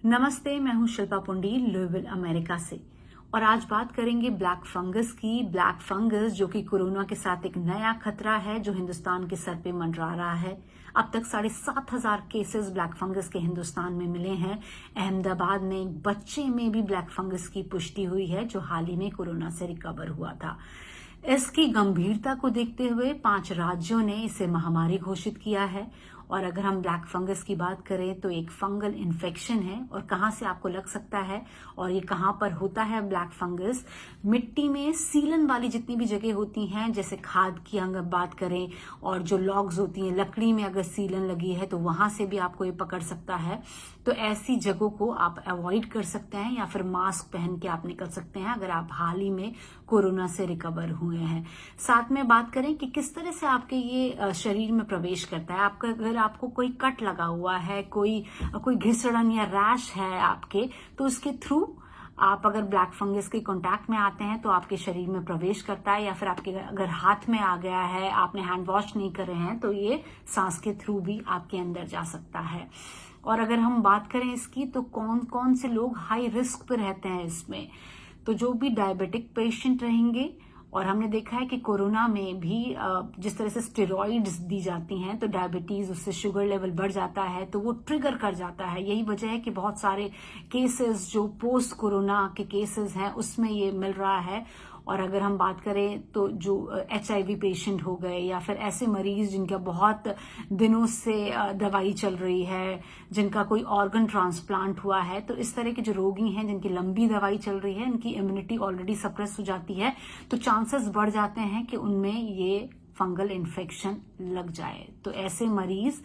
नमस्ते, मैं हूं शिल्पा पुंडीर लुइविल अमेरिका से। और आज बात करेंगे ब्लैक फंगस की। ब्लैक फंगस जो कि कोरोना के साथ एक नया खतरा है जो हिंदुस्तान के सर पे मंडरा रहा है। अब तक 7,500 केसेस ब्लैक फंगस के हिंदुस्तान में मिले हैं। अहमदाबाद में एक बच्चे में भी ब्लैक फंगस की पुष्टि हुई है जो हाल ही में कोरोना से रिकवर हुआ था। इसकी गंभीरता को देखते हुए 5 राज्यों ने इसे महामारी घोषित किया है। और अगर हम ब्लैक फंगस की बात करें तो एक फंगल इन्फेक्शन है। और कहाँ से आपको लग सकता है और ये कहाँ पर होता है ब्लैक फंगस? मिट्टी में सीलन वाली जितनी भी जगह होती हैं, जैसे खाद की अगर बात करें, और जो लॉग्स होती हैं, लकड़ी में अगर सीलन लगी है तो वहां से भी आपको ये पकड़ सकता है। तो ऐसी जगहों को आप अवॉइड कर सकते हैं या फिर मास्क पहन के आप निकल सकते हैं अगर आप हाल ही में कोरोना से रिकवर हुए हैं। साथ में बात करें कि किस तरह से आपके ये शरीर में प्रवेश करता है। आपका अगर आपको कोई कट लगा हुआ है, कोई घिसड़न या रैश है आपके, तो उसके थ्रू आप अगर ब्लैक फंगस के कांटेक्ट में आते हैं तो आपके शरीर में प्रवेश करता है। या फिर आपके अगर हाथ में आ गया है, आपने हैंड वॉश नहीं करे हैं, तो ये सांस के थ्रू भी आपके अंदर जा सकता है। और अगर हम बात करें इसकी, तो कौन कौन से लोग हाई रिस्क पे रहते हैं इसमें, तो जो भी डायबिटिक पेशेंट रहेंगे। और हमने देखा है कि कोरोना में भी जिस तरह से स्टेरॉइड्स दी जाती हैं तो डायबिटीज, उससे शुगर लेवल बढ़ जाता है, तो वो ट्रिगर कर जाता है। यही वजह है कि बहुत सारे केसेस जो पोस्ट कोरोना के केसेस हैं उसमें ये मिल रहा है। और अगर हम बात करें तो जो HIV पेशेंट हो गए या फिर ऐसे मरीज जिनका बहुत दिनों से दवाई चल रही है, जिनका कोई ऑर्गन ट्रांसप्लांट हुआ है, तो इस तरह के जो रोगी हैं जिनकी लंबी दवाई चल रही है, इनकी इम्यूनिटी ऑलरेडी सप्रेस हो जाती है, तो चांसेस बढ़ जाते हैं कि उनमें ये फंगल इन्फेक्शन लग जाए। तो ऐसे मरीज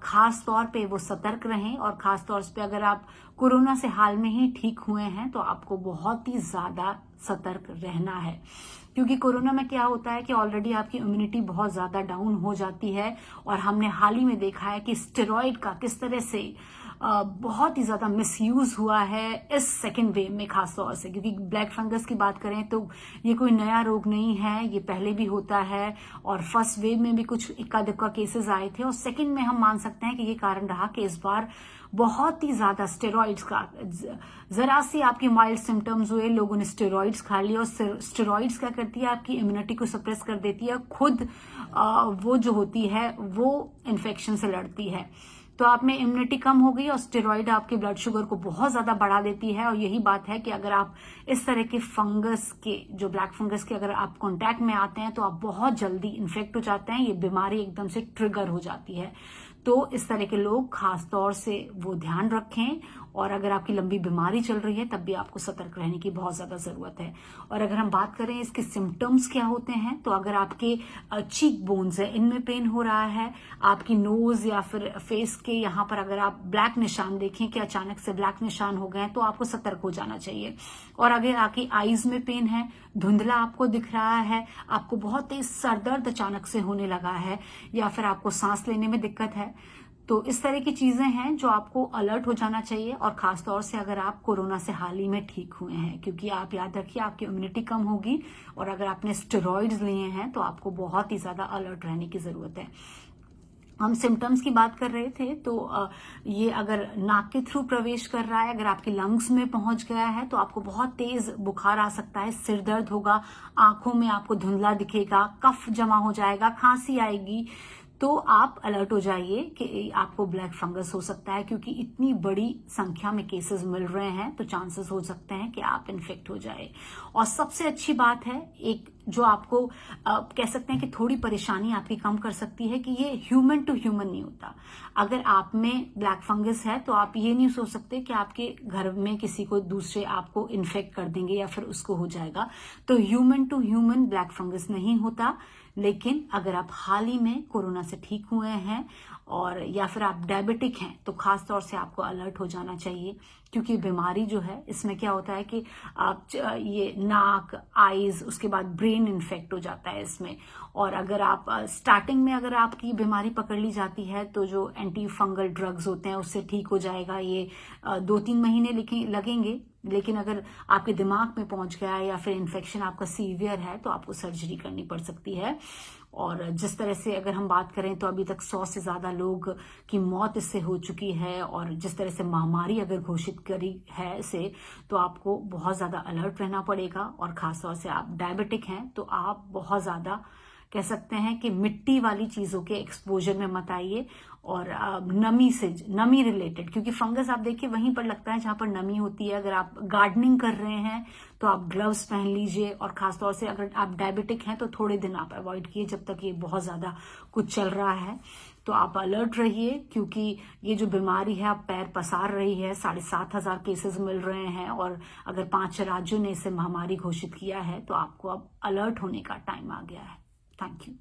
खास तौर पे वो सतर्क रहें। और खास तौर पे अगर आप कोरोना से हाल में ही ठीक हुए हैं तो आपको बहुत ही ज्यादा सतर्क रहना है, क्योंकि कोरोना में क्या होता है कि ऑलरेडी आपकी इम्यूनिटी बहुत ज्यादा डाउन हो जाती है। और हमने हाल ही में देखा है कि स्टेरॉइड का किस तरह से बहुत ही ज्यादा मिसयूज हुआ है इस सेकेंड वेव में, खास तौर से क्योंकि ब्लैक फंगस की बात करें तो ये कोई नया रोग नहीं है, ये पहले भी होता है। और फर्स्ट वेव में भी कुछ इक्का दुक्का केसेस आए थे, और सेकेंड में हम मान सकते हैं कि ये कारण रहा कि इस बार बहुत ही ज्यादा स्टेरॉइड्स का, जरा सी आपकी माइल्ड सिम्टम्स हुए, लोगों ने स्टेरॉइड्स खा लिए। और स्टेरॉइड्स क्या करती है, आपकी इम्यूनिटी को सप्रेस कर देती है। खुद वो जो होती है वो इन्फेक्शन से लड़ती है, तो आप में इम्यूनिटी कम हो गई और स्टेरॉइड आपके ब्लड शुगर को बहुत ज्यादा बढ़ा देती है। और यही बात है कि अगर आप इस तरह के फंगस के, जो ब्लैक फंगस के अगर आप कांटेक्ट में आते हैं तो आप बहुत जल्दी इन्फेक्ट हो जाते हैं। ये बीमारी एकदम से ट्रिगर हो जाती है। तो इस तरह के लोग खास तौर से वो ध्यान रखें। और अगर आपकी लंबी बीमारी चल रही है तब भी आपको सतर्क रहने की बहुत ज्यादा जरूरत है। और अगर हम बात करें इसके सिम्टम्स क्या होते हैं, तो अगर आपके चीक बोन्स है, इनमें पेन हो रहा है, आपकी नोज या फिर फेस के यहाँ पर अगर आप ब्लैक निशान देखें कि अचानक से ब्लैक निशान हो गए, तो आपको सतर्क हो जाना चाहिए। और अगर आपकी आईज में पेन है, धुंधला आपको दिख रहा है, आपको बहुत तेज सरदर्द अचानक से होने लगा है, या फिर आपको सांस लेने में दिक्कत है, तो इस तरह की चीजें हैं जो आपको अलर्ट हो जाना चाहिए। और खास तौर से अगर आप कोरोना से हाल ही में ठीक हुए हैं, क्योंकि आप याद रखिए आपकी इम्यूनिटी कम होगी। और अगर आपने स्टेरॉइड्स लिए हैं तो आपको बहुत ही ज्यादा अलर्ट रहने की जरूरत है। हम सिम्टम्स की बात कर रहे थे, तो ये अगर नाक के थ्रू प्रवेश कर रहा है, अगर आपके लंग्स में पहुंच गया है, तो आपको बहुत तेज बुखार आ सकता है, सिर दर्द होगा, आंखों में आपको धुंधला दिखेगा, कफ जमा हो जाएगा, खांसी आएगी। तो आप अलर्ट हो जाइए कि आपको ब्लैक फंगस हो सकता है, क्योंकि इतनी बड़ी संख्या में केसेस मिल रहे हैं, तो चांसेस हो सकते हैं कि आप इन्फेक्ट हो जाए। और सबसे अच्छी बात है, एक जो आपको कह सकते हैं कि थोड़ी परेशानी आपकी कम कर सकती है, कि ये ह्यूमन टू ह्यूमन नहीं होता। अगर आप में ब्लैक फंगस है तो आप ये नहीं सोच सकते कि आपके घर में किसी को दूसरे आपको इन्फेक्ट कर देंगे या फिर उसको हो जाएगा। तो human to human black fungus नहीं होता। लेकिन अगर आप हाल ही में कोरोना से ठीक हुए हैं और या फिर आप डायबिटिक हैं, तो खास तौर से आपको अलर्ट हो जाना चाहिए, क्योंकि बीमारी जो है इसमें क्या होता है कि आप ये नाक, आईज, उसके बाद ब्रेन इन्फेक्ट हो जाता है इसमें। और अगर आप स्टार्टिंग में अगर आपकी बीमारी पकड़ ली जाती है तो जो एंटी फंगल ड्रग्स होते हैं उससे ठीक हो जाएगा। ये 2-3 महीने लगेंगे। लेकिन अगर आपके दिमाग में पहुंच गया है या फिर इन्फेक्शन आपका सीवियर है तो आपको सर्जरी करनी पड़ सकती है। और जिस तरह से अगर हम बात करें तो अभी तक 100 से ज्यादा लोग की मौत इससे हो चुकी है, और जिस तरह से महामारी अगर घोषित करी है इसे, तो आपको बहुत ज्यादा अलर्ट रहना पड़ेगा। और खासतौर से आप डायबिटिक हैं तो आप बहुत ज्यादा कह सकते हैं कि मिट्टी वाली चीजों के एक्सपोजर में मत आइए, और नमी रिलेटेड, क्योंकि फंगस आप देखिए वहीं पर लगता है जहां पर नमी होती है। अगर आप गार्डनिंग कर रहे हैं तो आप ग्लव्स पहन लीजिए, और खासतौर से अगर आप डायबिटिक हैं तो थोड़े दिन आप अवॉइड किए जब तक ये बहुत ज्यादा कुछ चल रहा है। तो आप अलर्ट रहिए, क्योंकि ये जो बीमारी है अब पैर पसार रही है। 7,500 केसेस मिल रहे हैं, और अगर 5 राज्यों ने इसे महामारी घोषित किया है तो आपको अब अलर्ट होने का टाइम आ गया है। Thank you.